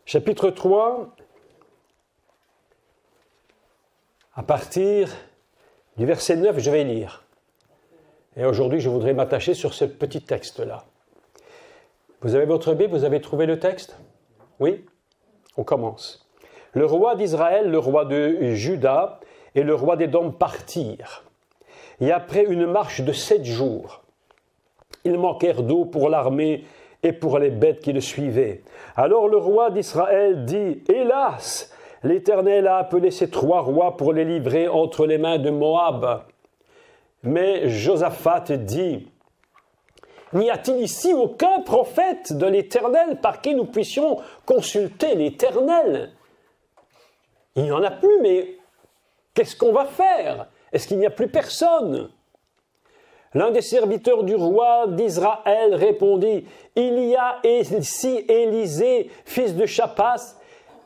Chapitre 3, à partir du verset 9, je vais lire. Et aujourd'hui, je voudrais m'attacher sur ce petit texte-là. Vous avez votre Bible, vous avez trouvé le texte? Oui? On commence. Le roi d'Israël, le roi de Juda et le roi d'Édom partirent. Et après une marche de 7 jours, ils manquèrent d'eau pour l'armée et pour les bêtes qui le suivaient. Alors le roi d'Israël dit, « Hélas, l'Éternel a appelé ces 3 rois pour les livrer entre les mains de Moab. » Mais Josaphat dit, « N'y a-t-il ici aucun prophète de l'Éternel par qui nous puissions consulter l'Éternel? » Il n'y en a plus, mais qu'est-ce qu'on va faire? Est-ce qu'il n'y a plus personne? L'un des serviteurs du roi d'Israël répondit, « Il y a ici Élisée, fils de Shaphat. »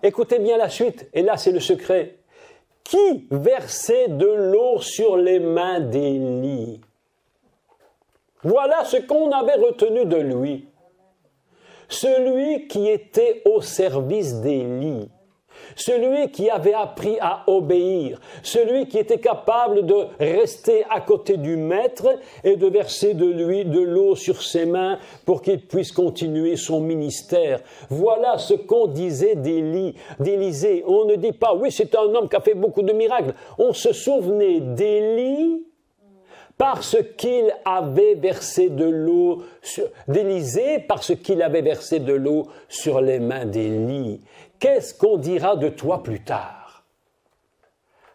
Écoutez bien la suite, et là c'est le secret. « Qui versait de l'eau sur les mains d'Élie? » Voilà ce qu'on avait retenu de lui. Celui qui était au service d'Élie. Celui qui avait appris à obéir, celui qui était capable de rester à côté du maître et de verser de l'eau sur ses mains pour qu'il puisse continuer son ministère. Voilà ce qu'on disait d'Élisée. On ne dit pas, oui, c'est un homme qui a fait beaucoup de miracles. On se souvenait d'Élie parce qu'il avait versé de l'eau, d'Élisée, parce qu'il avait versé de l'eau sur les mains d'Élie. Qu'est-ce qu'on dira de toi plus tard?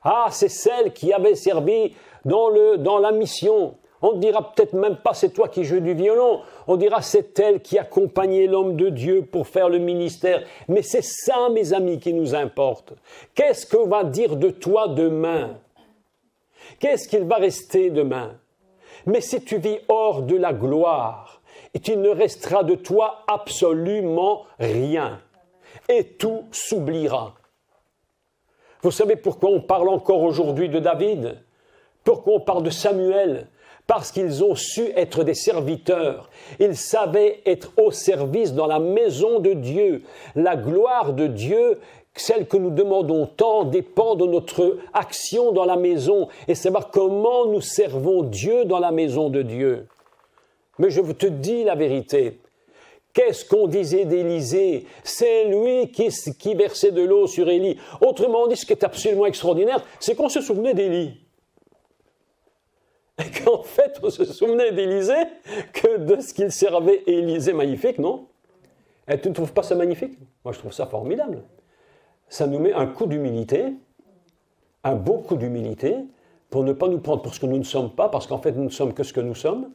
Ah, c'est celle qui avait servi dans la mission. On ne dira peut-être même pas c'est toi qui joues du violon. On dira c'est elle qui accompagnait l'homme de Dieu pour faire le ministère. Mais c'est ça, mes amis, qui nous importe. Qu'est-ce qu'on va dire de toi demain? Qu'est-ce qu'il va rester demain? Mais si tu vis hors de la gloire, il ne restera de toi absolument rien. Et tout s'oubliera. Vous savez pourquoi on parle encore aujourd'hui de David? Pourquoi on parle de Samuel? Parce qu'ils ont su être des serviteurs. Ils savaient être au service dans la maison de Dieu. La gloire de Dieu, celle que nous demandons tant, dépend de notre action dans la maison et savoir comment nous servons Dieu dans la maison de Dieu. Mais je te dis la vérité. Qu'est-ce qu'on disait d'Élisée? C'est lui qui versait de l'eau sur Élie. Autrement dit, ce qui est absolument extraordinaire, c'est qu'on se souvenait d'Élie. Et qu'en fait, on se souvenait d'Élisée que de ce qu'il servait Élisée. Magnifique, non? Et tu ne trouves pas ça magnifique? Moi, je trouve ça formidable. Ça nous met un coup d'humilité, un beau coup d'humilité, pour ne pas nous prendre pour ce que nous ne sommes pas, parce qu'en fait, nous ne sommes que ce que nous sommes.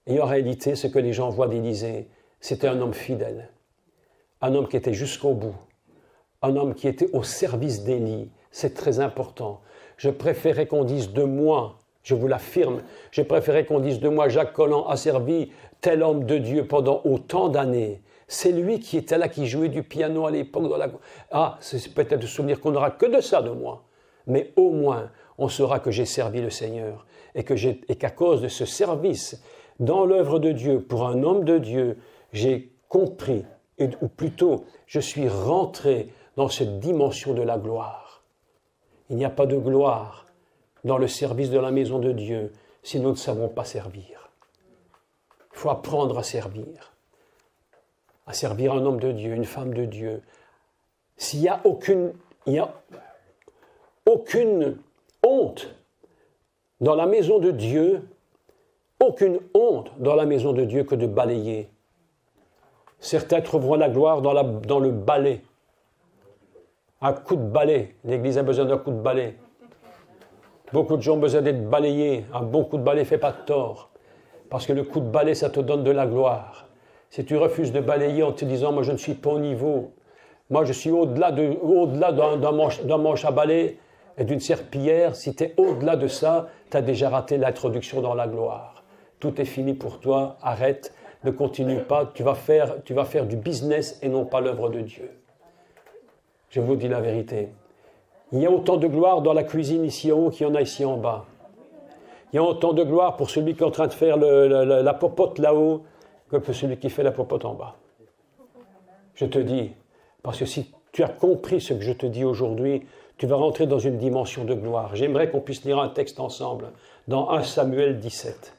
Et en réalité, ce que les gens voient d'Élisée, c'était un homme fidèle, un homme qui était jusqu'au bout, un homme qui était au service d'Élie. C'est très important. Je préférais qu'on dise de moi, je vous l'affirme, je préférais qu'on dise de moi, Jacques Collant a servi tel homme de Dieu pendant autant d'années. C'est lui qui était là, qui jouait du piano à l'époque. Ah, c'est peut-être de souvenir qu'on n'aura que de ça de moi. Mais au moins, on saura que j'ai servi le Seigneur et qu'à cause de ce service dans l'œuvre de Dieu, pour un homme de Dieu, j'ai compris, ou plutôt, je suis rentré dans cette dimension de la gloire. Il n'y a pas de gloire dans le service de la maison de Dieu si nous ne savons pas servir. Il faut apprendre à servir un homme de Dieu, une femme de Dieu. S'il n'y a aucune honte dans la maison de Dieu, aucune honte dans la maison de Dieu que de balayer. Certains trouveront la gloire dans le balai. Un coup de balai. L'Église a besoin d'un coup de balai. Beaucoup de gens ont besoin d'être balayés. Un bon coup de balai ne fait pas de tort. Parce que le coup de balai, ça te donne de la gloire. Si tu refuses de balayer en te disant « moi je ne suis pas au niveau, moi je suis au-delà d'un manche à balai et d'une serpillière », si tu es au-delà de ça, tu as déjà raté l'introduction dans la gloire. Tout est fini pour toi, arrête, ne continue pas, tu vas faire du business et non pas l'œuvre de Dieu. Je vous dis la vérité. Il y a autant de gloire dans la cuisine ici en haut qu'il y en a ici en bas. Il y a autant de gloire pour celui qui est en train de faire la popote là-haut que pour celui qui fait la popote en bas. Je te dis, Parce que si tu as compris ce que je te dis aujourd'hui, tu vas rentrer dans une dimension de gloire. J'aimerais qu'on puisse lire un texte ensemble, dans 1 Samuel 17.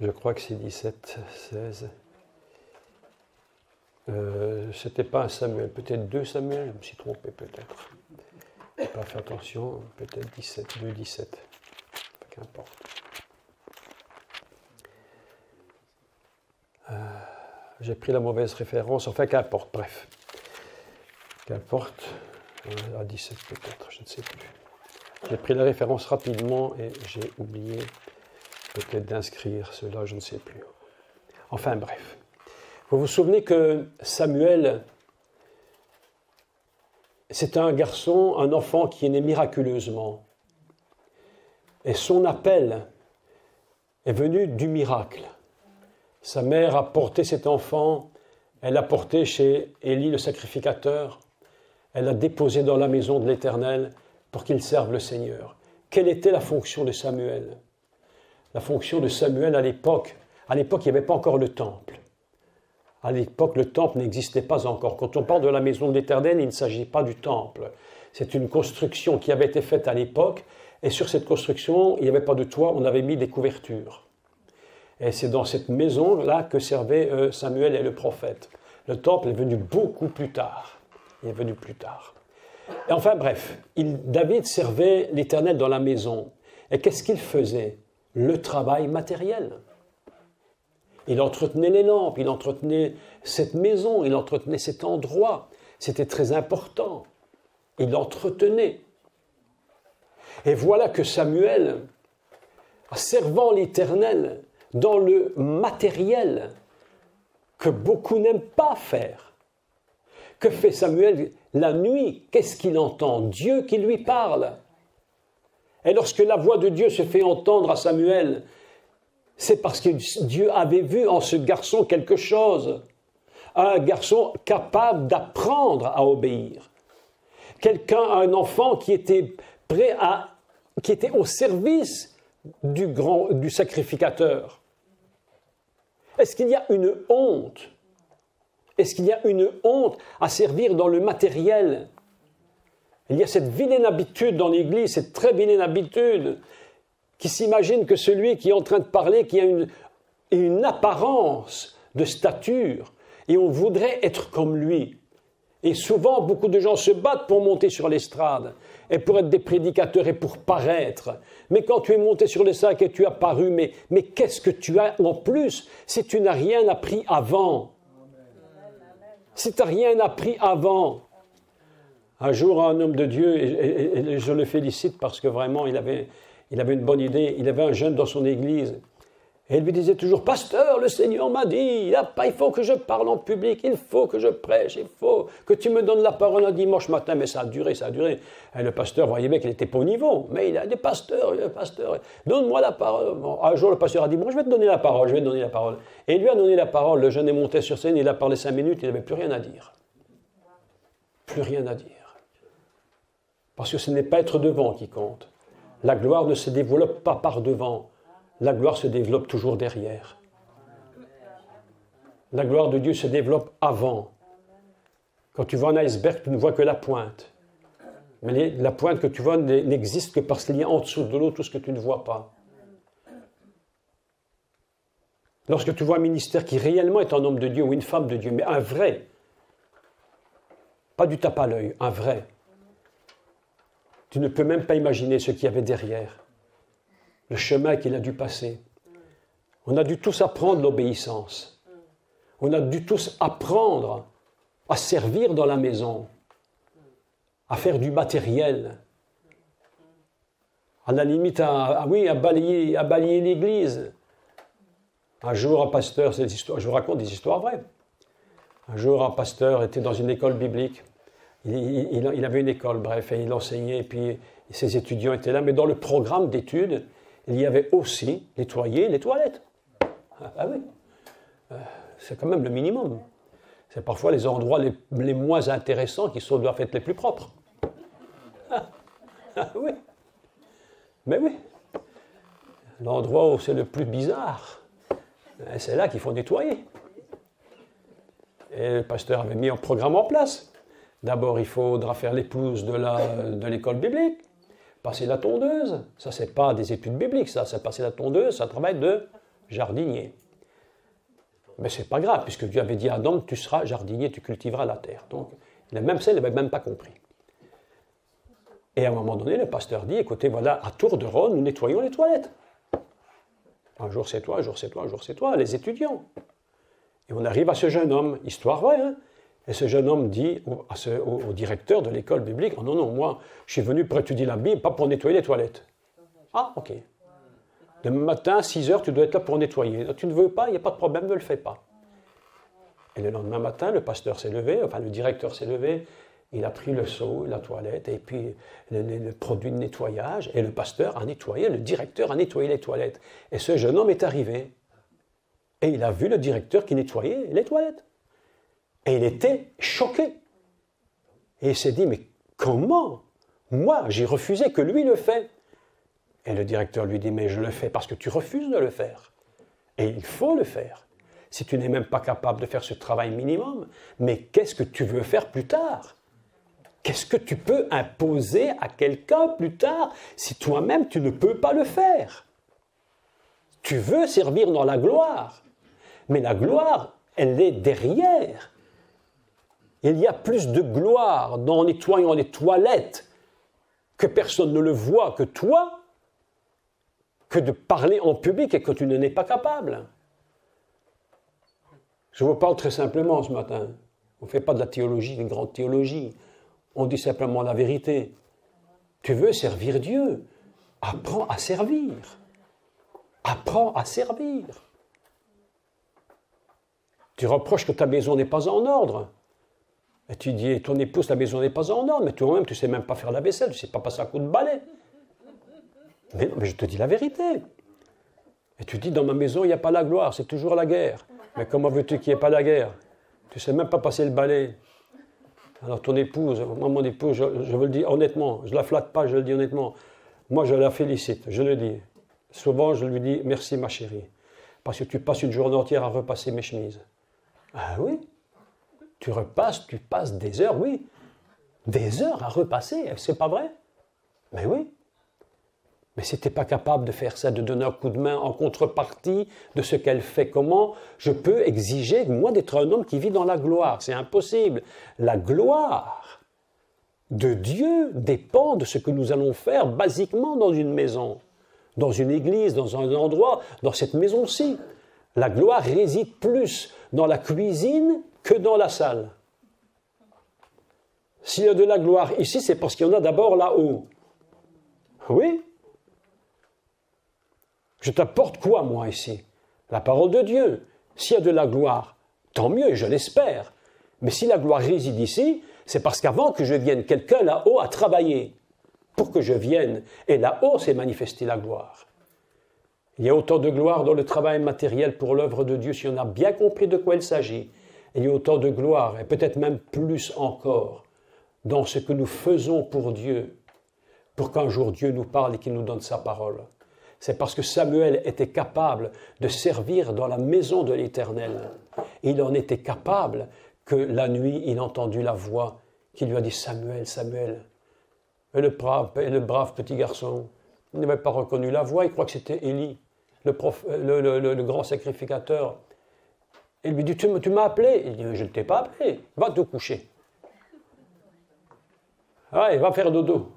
Je crois que c'est 17, 16. C'était pas un Samuel, peut-être 2 Samuel, je me suis trompé peut-être. Je n'ai pas fait attention, peut-être 17, 2, 17. Qu'importe. J'ai pris la mauvaise référence, enfin qu'importe, bref. Qu'importe, à 17 peut-être, je ne sais plus. J'ai pris la référence rapidement et j'ai oublié peut-être d'inscrire cela, je ne sais plus. Enfin bref. Vous vous souvenez que Samuel, c'est un garçon, un enfant qui est né miraculeusement. Et son appel est venu du miracle. Sa mère a porté cet enfant, elle l'a porté chez Élie le sacrificateur, elle l'a déposé dans la maison de l'Éternel pour qu'il serve le Seigneur. Quelle était la fonction de Samuel ? La fonction de Samuel à l'époque, il n'y avait pas encore le temple. À l'époque, le temple n'existait pas encore. Quand on parle de la maison de l'Éternel, il ne s'agit pas du temple. C'est une construction qui avait été faite à l'époque, et sur cette construction, il n'y avait pas de toit, on avait mis des couvertures. Et c'est dans cette maison-là que servaient Samuel et le prophète. Le temple est venu beaucoup plus tard. Il est venu plus tard. Et enfin bref, David servait l'Éternel dans la maison. Et qu'est-ce qu'il faisait ? Le travail matériel. Il entretenait les lampes, il entretenait cette maison, il entretenait cet endroit. C'était très important. Il entretenait. Et voilà que Samuel, servant l'Éternel dans le matériel que beaucoup n'aiment pas faire. Que fait Samuel la nuit? Qu'est-ce qu'il entend? Dieu qui lui parle. Et lorsque la voix de Dieu se fait entendre à Samuel, c'est parce que Dieu avait vu en ce garçon quelque chose. Un garçon capable d'apprendre à obéir. Un enfant qui était qui était au service du sacrificateur. Est-ce qu'il y a une honte? Est-ce qu'il y a une honte à servir dans le matériel? Il y a cette vilaine habitude dans l'Église, cette très vilaine habitude, qui s'imagine que celui qui est en train de parler, qui a une apparence de stature, et on voudrait être comme lui. Et souvent, beaucoup de gens se battent pour monter sur l'estrade, et pour être des prédicateurs et pour paraître. Mais quand tu es monté sur l'estrade et tu as paru, mais qu'est-ce que tu as en plus si tu n'as rien appris avant? Si tu n'as rien appris avant. Un jour, un homme de Dieu, et je le félicite parce que vraiment, il avait une bonne idée. Il avait un jeune dans son église. Et il lui disait toujours, « Pasteur, le Seigneur m'a dit, il faut que je parle en public, il faut que je prêche, il faut que tu me donnes la parole un dimanche matin. » Mais ça a duré. Et le pasteur voyait bien qu'il n'était pas au niveau. Mais il a dit, « Pasteur, donne-moi la parole. » Bon, un jour, le pasteur a dit, « Bon, je vais te donner la parole, Et il lui a donné la parole. Le jeune est monté sur scène, il a parlé 5 minutes, il n'avait plus rien à dire. Plus rien à dire. Parce que ce n'est pas être devant qui compte. La gloire ne se développe pas par devant. La gloire se développe toujours derrière. La gloire de Dieu se développe avant. Quand tu vois un iceberg, tu ne vois que la pointe. Mais la pointe que tu vois n'existe que parce qu'il y a en dessous de l'eau tout ce que tu ne vois pas. Lorsque tu vois un ministère qui réellement est un homme de Dieu ou une femme de Dieu, mais un vrai, pas du tape à l'œil, un vrai, tu ne peux même pas imaginer ce qu'il y avait derrière. Le chemin qu'il a dû passer. On a dû tous apprendre l'obéissance. On a dû tous apprendre à servir dans la maison, à faire du matériel, à la limite à balayer l'église. Un jour, un pasteur, je vous raconte des histoires vraies. Un jour, un pasteur était dans une école biblique. Il avait une école, bref, et il enseignait, et puis ses étudiants étaient là. Mais dans le programme d'études, il y avait aussi nettoyer les toilettes. Ah oui, c'est quand même le minimum. C'est parfois les endroits les moins intéressants qui doivent être les plus propres. Ah, oui. Mais oui. L'endroit où c'est le plus bizarre, c'est là qu'il faut nettoyer. Et le pasteur avait mis un programme en place. D'abord, il faudra faire les pelouses de l'école biblique, passer la tondeuse. Ça, c'est pas des études bibliques, ça. C'est passer la tondeuse, c'est un travail de jardinier. Mais c'est pas grave, puisque Dieu avait dit à Adam, tu seras jardinier, tu cultiveras la terre. Donc, même ça, il n'avait même pas compris. Et à un moment donné, le pasteur dit, écoutez, voilà, à tour de rôle, nous nettoyons les toilettes. Un jour c'est toi, un jour c'est toi, un jour c'est toi, les étudiants. Et on arrive à ce jeune homme, histoire vraie, hein. Et ce jeune homme dit au directeur de l'école biblique, oh non, non, moi, je suis venu pour étudier la Bible, pas pour nettoyer les toilettes. Ah, ok. Demain matin, 6 heures, tu dois être là pour nettoyer. Tu ne veux pas, il n'y a pas de problème, ne le fais pas. Et le lendemain matin, le pasteur s'est levé, enfin le directeur s'est levé, il a pris le seau, la toilette, et puis le produit de nettoyage, et le pasteur a nettoyé, le directeur a nettoyé les toilettes. Et ce jeune homme est arrivé, et il a vu le directeur qui nettoyait les toilettes. Et il était choqué. Et il s'est dit, mais comment? Moi, j'ai refusé que lui le fait. Et le directeur lui dit, mais je le fais parce que tu refuses de le faire. Et il faut le faire. Si tu n'es même pas capable de faire ce travail minimum, mais qu'est-ce que tu veux faire plus tard? Qu'est-ce que tu peux imposer à quelqu'un plus tard si toi-même tu ne peux pas le faire? Tu veux servir dans la gloire, mais la gloire, elle est derrière. Il y a plus de gloire dans nettoyant les toilettes que personne ne le voit que toi, que de parler en public et que tu n'en es pas capable. Je vous parle très simplement ce matin. On ne fait pas de la théologie, une grande théologie. On dit simplement la vérité. Tu veux servir Dieu, apprends à servir. Apprends à servir. Tu reproches que ta maison n'est pas en ordre. Et tu dis, ton épouse, ta maison n'est pas en ordre, mais toi-même, tu ne sais même pas faire la vaisselle, tu ne sais pas passer un coup de balai. Mais non, mais je te dis la vérité. Et tu dis, dans ma maison, il n'y a pas la gloire, c'est toujours la guerre. Mais comment veux-tu qu'il n'y ait pas la guerre? Tu ne sais même pas passer le balai. Alors ton épouse, moi mon épouse, je veux le dire honnêtement, je ne la flatte pas, je le dis honnêtement. Moi je la félicite, je le dis. Souvent je lui dis, merci ma chérie, parce que tu passes une journée entière à repasser mes chemises. Ah oui, tu passes des heures, oui. Des heures à repasser, c'est pas vrai? Mais oui. Mais si tu n'es pas capable de faire ça, de donner un coup de main en contrepartie de ce qu'elle fait, comment je peux exiger, moi, d'être un homme qui vit dans la gloire? C'est impossible. La gloire de Dieu dépend de ce que nous allons faire basiquement dans une maison, dans une église, dans un endroit, dans cette maison-ci. La gloire réside plus dans la cuisine que dans la salle. S'il y a de la gloire ici, c'est parce qu'il y en a d'abord là-haut. Oui. Je t'apporte quoi, moi, ici? La parole de Dieu. S'il y a de la gloire, tant mieux, je l'espère. Mais si la gloire réside ici, c'est parce qu'avant que je vienne, quelqu'un là-haut a travaillé pour que je vienne. Et là-haut s'est manifestée la gloire. Il y a autant de gloire dans le travail matériel pour l'œuvre de Dieu, si on a bien compris de quoi il s'agit. Il y a autant de gloire, et peut-être même plus encore, dans ce que nous faisons pour Dieu, pour qu'un jour Dieu nous parle et qu'il nous donne sa parole. C'est parce que Samuel était capable de servir dans la maison de l'Éternel. Il en était capable que la nuit, il entendit la voix qui lui a dit « Samuel, Samuel ». Et le brave petit garçon, il n'avait pas reconnu la voix, il croit que c'était Élie, le grand sacrificateur. Il lui dit « Tu m'as appelé ?» Il dit « Je ne t'ai pas appelé, va te coucher. » Ouais, va faire dodo.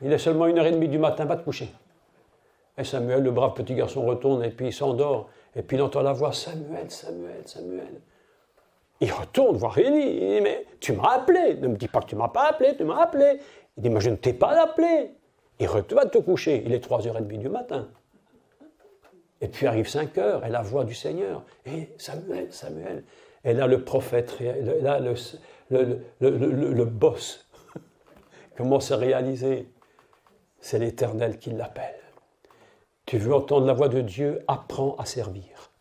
Il est seulement 1h30 du matin, va te coucher. Et Samuel, le brave petit garçon, retourne et puis il s'endort. Et puis il entend la voix, Samuel, Samuel, Samuel. Il retourne voir Élie. Il dit, mais tu m'as appelé. Ne me dis pas que tu ne m'as pas appelé, tu m'as appelé. Il dit, mais je ne t'ai pas appelé. Il va te coucher. Il est 3h30 du matin. Et puis arrive 5h et la voix du Seigneur. Et Samuel, Samuel. Et là, le prophète, là, le boss commence à réaliser. C'est l'Éternel qui l'appelle. Tu veux entendre la voix de Dieu, apprends à servir.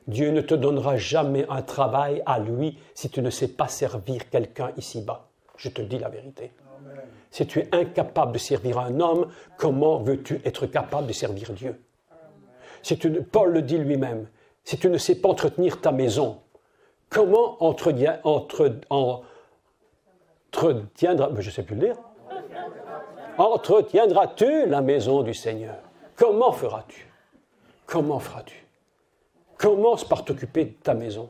Dieu ne te donnera jamais un travail à lui si tu ne sais pas servir quelqu'un ici-bas. Je te dis la vérité. Amen. Si tu es incapable de servir un homme, comment veux-tu être capable de servir Dieu? Si Paul le dit lui-même, si tu ne sais pas entretenir ta maison, comment entretiendras-tu la maison du Seigneur? Comment feras-tu? Comment feras-tu? Commence par t'occuper de ta maison.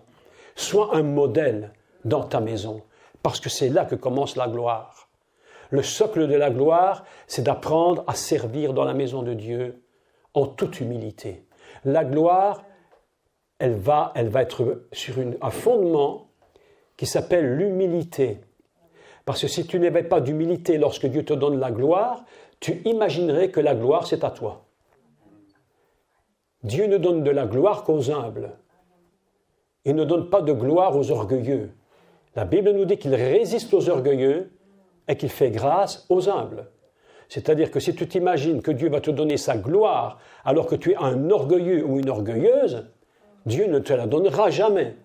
Sois un modèle dans ta maison, parce que c'est là que commence la gloire. Le socle de la gloire, c'est d'apprendre à servir dans la maison de Dieu en toute humilité. La gloire, elle va être sur un fondement qui s'appelle l'humilité. Parce que si tu n'avais pas d'humilité lorsque Dieu te donne la gloire, tu imaginerais que la gloire, c'est à toi. Dieu ne donne de la gloire qu'aux humbles. Il ne donne pas de gloire aux orgueilleux. La Bible nous dit qu'il résiste aux orgueilleux et qu'il fait grâce aux humbles. C'est-à-dire que si tu t'imagines que Dieu va te donner sa gloire alors que tu es un orgueilleux ou une orgueilleuse, Dieu ne te la donnera jamais.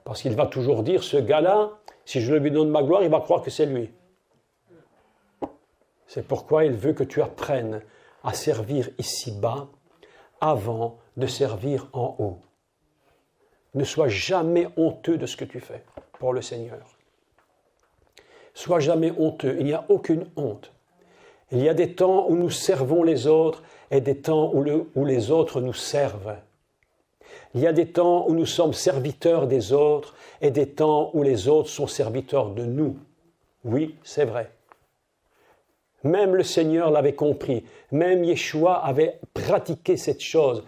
Parce qu'il va toujours dire, ce gars-là, si je lui donne ma gloire, il va croire que c'est lui. C'est pourquoi il veut que tu apprennes à servir ici-bas avant de servir en haut. Ne sois jamais honteux de ce que tu fais pour le Seigneur. Sois jamais honteux, il n'y a aucune honte. Il y a des temps où nous servons les autres et des temps où les autres nous servent. Il y a des temps où nous sommes serviteurs des autres et des temps où les autres sont serviteurs de nous. Oui, c'est vrai. Même le Seigneur l'avait compris. Même Yeshua avait pratiqué cette chose.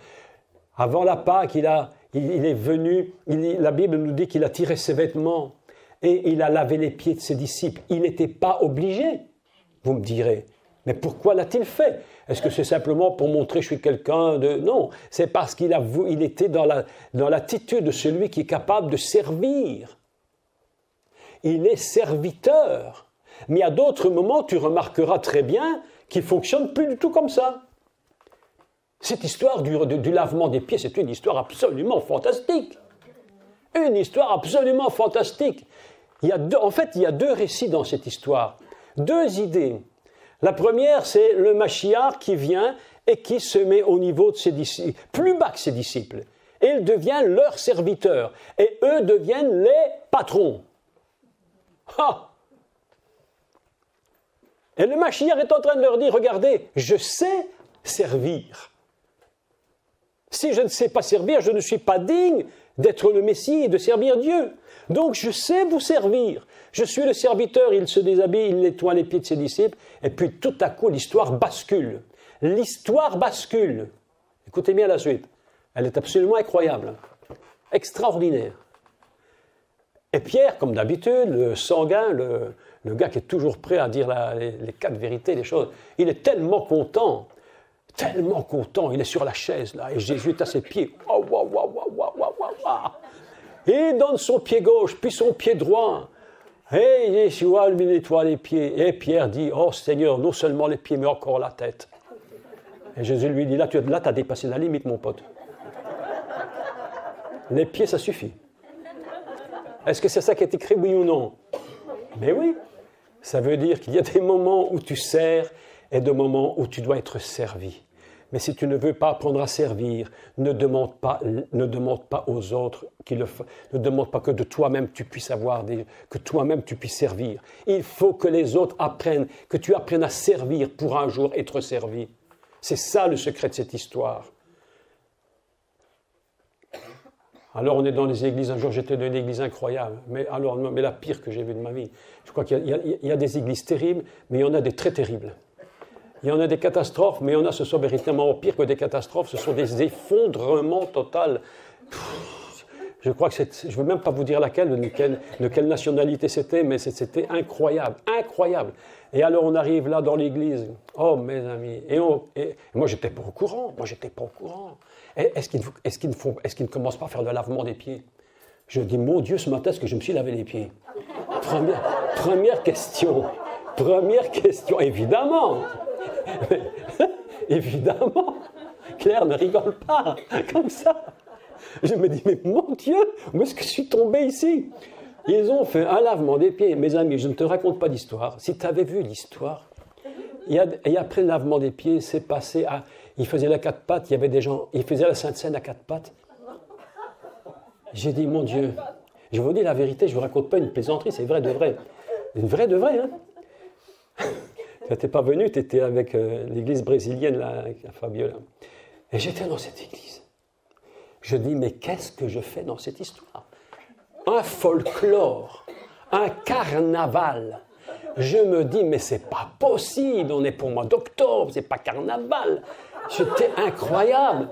Avant la Pâque, il est venu, la Bible nous dit qu'il a tiré ses vêtements et il a lavé les pieds de ses disciples. Il n'était pas obligé, vous me direz. Mais pourquoi l'a-t-il fait? Est-ce que c'est simplement pour montrer que je suis quelqu'un de... Non, c'est parce qu'il était dans l'attitude de celui qui est capable de servir. Il est serviteur. Mais à d'autres moments, tu remarqueras très bien qu'il ne fonctionne plus du tout comme ça. Cette histoire du lavement des pieds, c'est une histoire absolument fantastique. Une histoire absolument fantastique. Il y a deux récits dans cette histoire. Deux idées. La première, c'est le Mashiach qui vient et qui se met au niveau de ses disciples, plus bas que ses disciples. Et il devient leur serviteur. Et eux deviennent les patrons. Ah! Et le Mashiach est en train de leur dire, regardez, je sais servir. Si je ne sais pas servir, je ne suis pas digne d'être le Messie et de servir Dieu. Donc je sais vous servir. Je suis le serviteur, il se déshabille, il nettoie les pieds de ses disciples, et puis tout à coup l'histoire bascule. L'histoire bascule. Écoutez bien la suite. Elle est absolument incroyable. Extraordinaire. Et Pierre, comme d'habitude, le sanguin, le gars qui est toujours prêt à dire les quatre vérités, les choses, il est tellement content, il est sur la chaise là, et Jésus est à ses pieds. Et il donne son pied gauche, puis son pied droit. Et Yeshua lui nettoie les pieds. Et Pierre dit, oh Seigneur, non seulement les pieds, mais encore la tête. Et Jésus lui dit, là tu as dépassé la limite, mon pote. Les pieds, ça suffit. Est-ce que c'est ça qui est écrit, oui ou non? Mais oui. Ça veut dire qu'il y a des moments où tu sers et des moments où tu dois être servi. Mais si tu ne veux pas apprendre à servir, ne demande pas aux autres ne demande pas que de toi-même tu puisses que toi-même tu puisses servir. Il faut que les autres apprennent, que tu apprennes à servir pour un jour être servi. C'est ça le secret de cette histoire. Alors on est dans les églises, un jour j'étais dans une église incroyable, mais la pire que j'ai vue de ma vie. Je crois qu'il y a des églises terribles, mais il y en a des très terribles. Il y en a des catastrophes, mais il y en a, ce sont véritablement pire que des catastrophes, ce sont des effondrements totaux. Je crois que je ne veux même pas vous dire de quelle nationalité c'était, mais c'était incroyable, incroyable. Et alors on arrive là dans l'église, oh mes amis, et moi j'étais pas au courant, Est-ce qu'ils ne commencent pas à faire le lavement des pieds? Je dis, mon Dieu, ce matin, est-ce que je me suis lavé les pieds? Première question, évidemment. Évidemment. Claire ne rigole pas, comme ça. Je me dis, mais mon Dieu, où est-ce que je suis tombé ici? Ils ont fait un lavement des pieds. Mes amis, je ne te raconte pas d'histoire. Si tu avais vu l'histoire, et après le lavement des pieds, c'est passé à... Ils faisaient la quatre pattes, il y avait des gens... Ils faisaient la Sainte Seine à quatre pattes. J'ai dit, mon Dieu, je vous dis la vérité, je ne vous raconte pas une plaisanterie, c'est vrai de vrai. Une vraie de vrai, hein. Tu n'étais pas venu, tu étais avec l'église brésilienne, là, avec Fabiola. Et j'étais dans cette église. Je dis, mais qu'est-ce que je fais dans cette histoire? Un folklore, un carnaval. Je me dis, mais c'est pas possible, on est pour le mois d'octobre, c'est pas carnaval. C'était incroyable.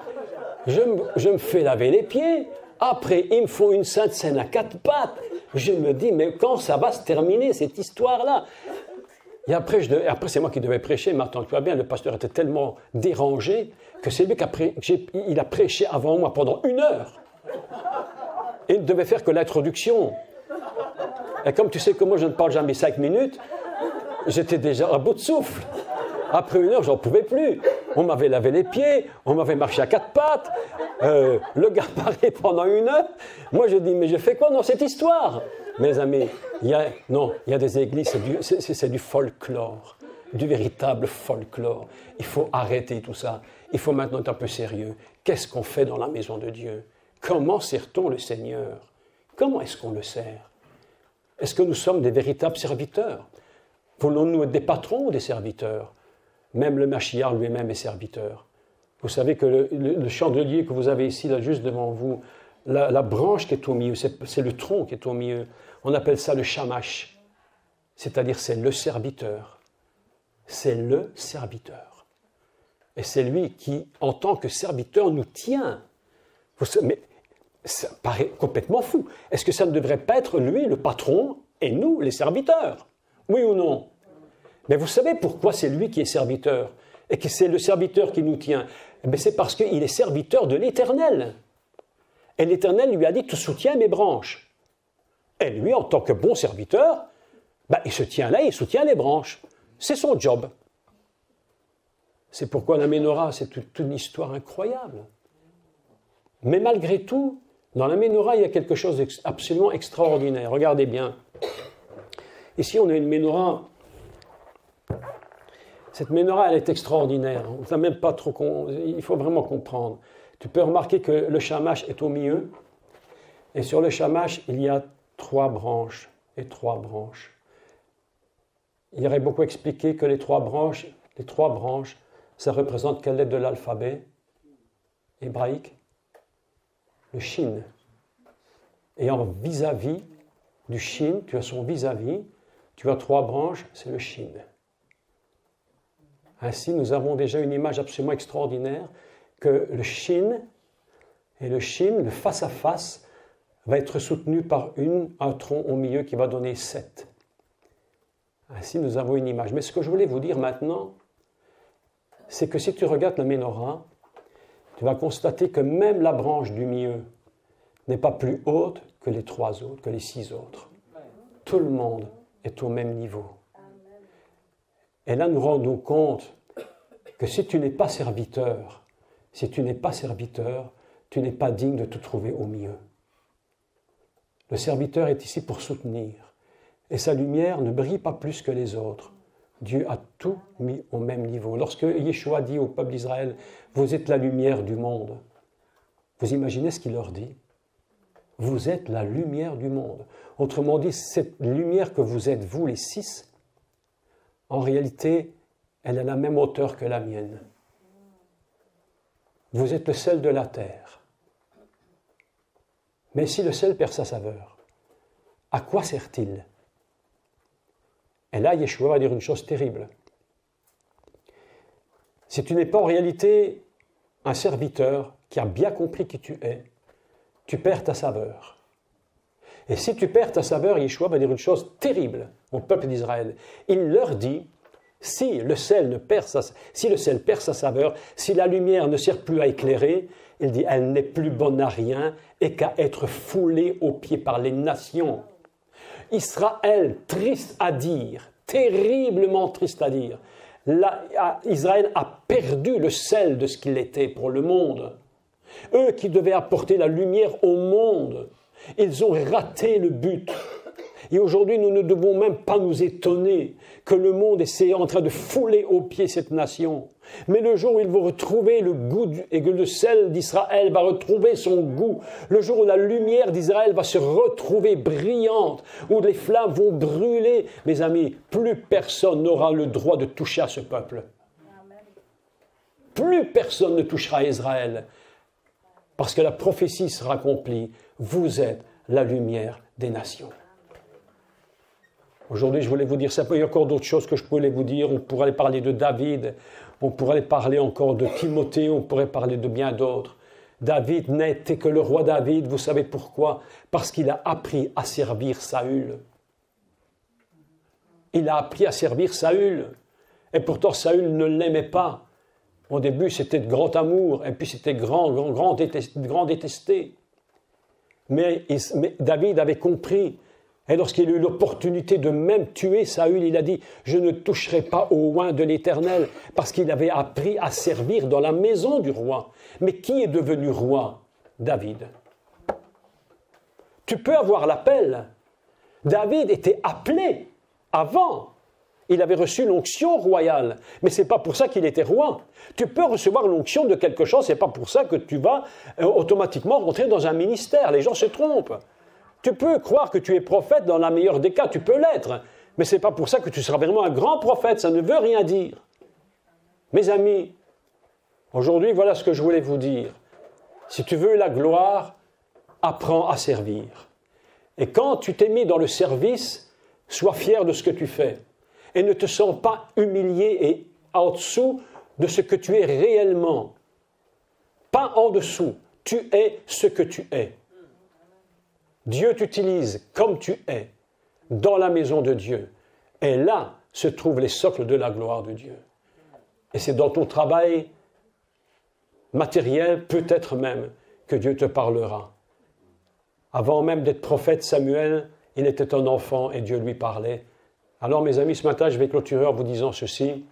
Je me fais laver les pieds. Après, ils me font une Sainte Seine à quatre pattes. Je me dis, mais quand ça va se terminer, cette histoire-là? Et après, c'est moi qui devais prêcher. Mais attends, tu vois bien, le pasteur était tellement dérangé que c'est lui il a prêché avant moi pendant 1 heure. Et il ne devait faire que l'introduction. Et comme tu sais que moi, je ne parle jamais 5 minutes, j'étais déjà à bout de souffle. Après 1 heure, j'en pouvais plus. On m'avait lavé les pieds, on m'avait marché à 4 pattes. Le gars parlait pendant 1 heure. Moi, je dis, mais je fais quoi dans cette histoire? Mes amis, il y a des églises, c'est du folklore, du véritable folklore. Il faut arrêter tout ça. Il faut maintenant être un peu sérieux. Qu'est-ce qu'on fait dans la maison de Dieu? Comment sert-on le Seigneur? Comment est-ce qu'on le sert? Est-ce que nous sommes des véritables serviteurs? Voulons-nous être des patrons ou des serviteurs? Même le Machiar lui-même est serviteur. Vous savez que le chandelier que vous avez ici, là, juste devant vous, la branche qui est au milieu, c'est le tronc qui est au milieu. On appelle ça le shamash. C'est-à-dire, c'est le serviteur. C'est le serviteur. Et c'est lui qui, en tant que serviteur, nous tient. Mais ça paraît complètement fou. Est-ce que ça ne devrait pas être lui, le patron, et nous, les serviteurs? Oui ou non? Mais vous savez pourquoi c'est lui qui est serviteur et que c'est le serviteur qui nous tient? C'est parce qu'il est serviteur de l'Éternel. Et l'Éternel lui a dit, tu soutiens mes branches. Et lui, en tant que bon serviteur, il se tient là, il soutient les branches. C'est son job. C'est pourquoi la Ménorah, c'est toute une histoire incroyable. Mais malgré tout, dans la Ménorah, il y a quelque chose d'absolument extraordinaire. Regardez bien. Ici, on a une Ménorah. Cette Ménorah, elle est extraordinaire. On n'a même pas trop... Il faut vraiment comprendre. Tu peux remarquer que le shamash est au milieu. Et sur le shamash, il y a 3 branches et 3 branches. Il y aurait beaucoup expliqué que les 3 branches, ça représente quelle lettre de l'alphabet hébraïque? Le shin. Et en vis-à-vis du shin, tu as son vis-à-vis, tu as 3 branches, c'est le shin. Ainsi, nous avons déjà une image absolument extraordinaire que le shin, le face-à-face, va être soutenu par un tronc au milieu qui va donner 7. Ainsi, nous avons une image. Mais ce que je voulais vous dire maintenant, c'est que si tu regardes la Ménorah, tu vas constater que même la branche du milieu n'est pas plus haute que les 3 autres, que les 6 autres. Tout le monde est au même niveau. Et là, nous rendons compte que si tu n'es pas serviteur, tu n'es pas digne de te trouver au milieu. Le serviteur est ici pour soutenir. Et sa lumière ne brille pas plus que les autres. Dieu a tout mis au même niveau. Lorsque Yeshua dit au peuple d'Israël, « Vous êtes la lumière du monde », vous imaginez ce qu'il leur dit? Vous êtes la lumière du monde. Autrement dit, cette lumière que vous êtes, vous les 6, en réalité, elle a la même hauteur que la mienne. Vous êtes le sel de la terre. Mais si le sel perd sa saveur, à quoi sert-il? Et là, Yeshua va dire une chose terrible. Si tu n'es pas en réalité un serviteur qui a bien compris qui tu es, tu perds ta saveur. Et si tu perds ta saveur, Yeshua va dire une chose terrible au peuple d'Israël. Il leur dit, si le sel perd sa saveur, si la lumière ne sert plus à éclairer, il dit, elle n'est plus bonne à rien et qu'à être foulée aux pieds par les nations. Israël, triste à dire, terriblement triste à dire, Israël a perdu le sel de ce qu'il était pour le monde. Eux qui devaient apporter la lumière au monde, ils ont raté le but. Et aujourd'hui, nous ne devons même pas nous étonner que le monde est en train de fouler aux pieds cette nation. Mais le jour où ils vont retrouver le goût et que le sel d'Israël va retrouver son goût, le jour où la lumière d'Israël va se retrouver brillante, où les flammes vont brûler, mes amis, plus personne n'aura le droit de toucher à ce peuple. Plus personne ne touchera à Israël, parce que la prophétie sera accomplie. Vous êtes la lumière des nations. Aujourd'hui, je voulais vous dire ça. Il y a encore d'autres choses que je voulais vous dire. On pourrait parler de David, on pourrait parler encore de Timothée, on pourrait parler de bien d'autres. David n'était que le roi David. Vous savez pourquoi? Parce qu'il a appris à servir Saül. Il a appris à servir Saül. Et pourtant, Saül ne l'aimait pas. Au début, c'était de grand amour, et puis c'était grand détesté. Mais David avait compris. Et lorsqu'il a eu l'opportunité de même tuer Saül, il a dit « Je ne toucherai pas au oint de l'Éternel » parce qu'il avait appris à servir dans la maison du roi. Mais qui est devenu roi? David. Tu peux avoir l'appel. David était appelé avant. Il avait reçu l'onction royale. Mais ce n'est pas pour ça qu'il était roi. Tu peux recevoir l'onction de quelque chose, ce n'est pas pour ça que tu vas automatiquement rentrer dans un ministère. Les gens se trompent. Tu peux croire que tu es prophète dans la meilleure des cas, tu peux l'être, mais ce n'est pas pour ça que tu seras vraiment un grand prophète, ça ne veut rien dire. Mes amis, aujourd'hui, voilà ce que je voulais vous dire. Si tu veux la gloire, apprends à servir. Et quand tu t'es mis dans le service, sois fier de ce que tu fais. Et ne te sens pas humilié et en dessous de ce que tu es réellement. Pas en dessous, tu es ce que tu es. Dieu t'utilise comme tu es dans la maison de Dieu. Et là se trouvent les socles de la gloire de Dieu. Et c'est dans ton travail matériel, peut-être même, que Dieu te parlera. Avant même d'être prophète, Samuel, il était un enfant et Dieu lui parlait. Alors mes amis, ce matin, je vais clôturer en vous disant ceci.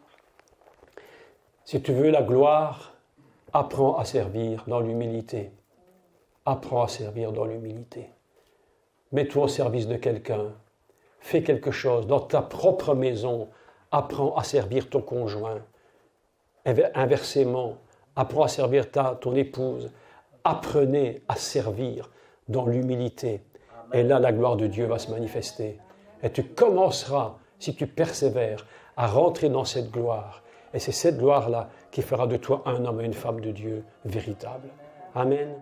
Si tu veux la gloire, apprends à servir dans l'humilité. Apprends à servir dans l'humilité. Mets-toi au service de quelqu'un. Fais quelque chose dans ta propre maison. Apprends à servir ton conjoint. Inversement, apprends à servir ton épouse. Apprenez à servir dans l'humilité. Et là, la gloire de Dieu va se manifester. Et tu commenceras, si tu persévères, à rentrer dans cette gloire. Et c'est cette gloire-là qui fera de toi un homme et une femme de Dieu véritable. Amen.